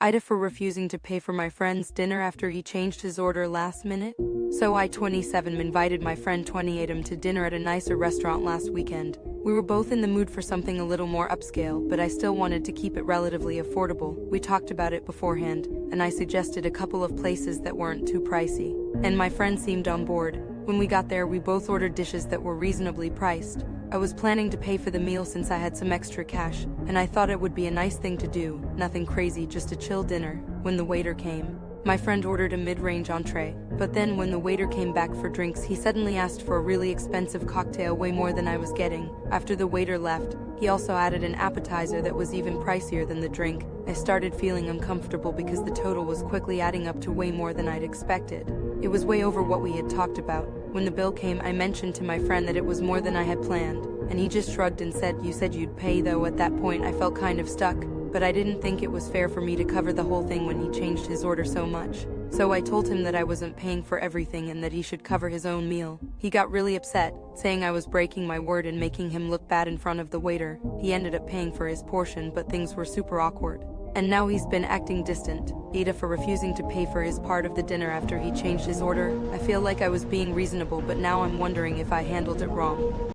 AITA for refusing to pay for my friend's dinner after he changed his order last minute. So I, 27, invited my friend 28 to dinner at a nicer restaurant last weekend. We were both in the mood for something a little more upscale, but I still wanted to keep it relatively affordable. We talked about it beforehand, and I suggested a couple of places that weren't too pricey. And my friend seemed on board. When we got there, we both ordered dishes that were reasonably priced. I was planning to pay for the meal since I had some extra cash, and I thought it would be a nice thing to do. Nothing crazy, just a chill dinner. When the waiter came, my friend ordered a mid-range entrée, but then when the waiter came back for drinks, he suddenly asked for a really expensive cocktail, way more than I was getting. After the waiter left, he also added an appetizer that was even pricier than the drink. I started feeling uncomfortable because the total was quickly adding up to way more than I'd expected. It was way over what we had talked about. When the bill came, I mentioned to my friend that it was more than I had planned, and he just shrugged and said, "You said you'd pay though." At that point, I felt kind of stuck, but I didn't think it was fair for me to cover the whole thing when he changed his order so much. So I told him that I wasn't paying for everything and that he should cover his own meal. He got really upset, saying I was breaking my word and making him look bad in front of the waiter. He ended up paying for his portion, but things were super awkward. And now he's been acting distant. AITA for refusing to pay for his part of the dinner after he changed his order. I feel like I was being reasonable, but now I'm wondering if I handled it wrong.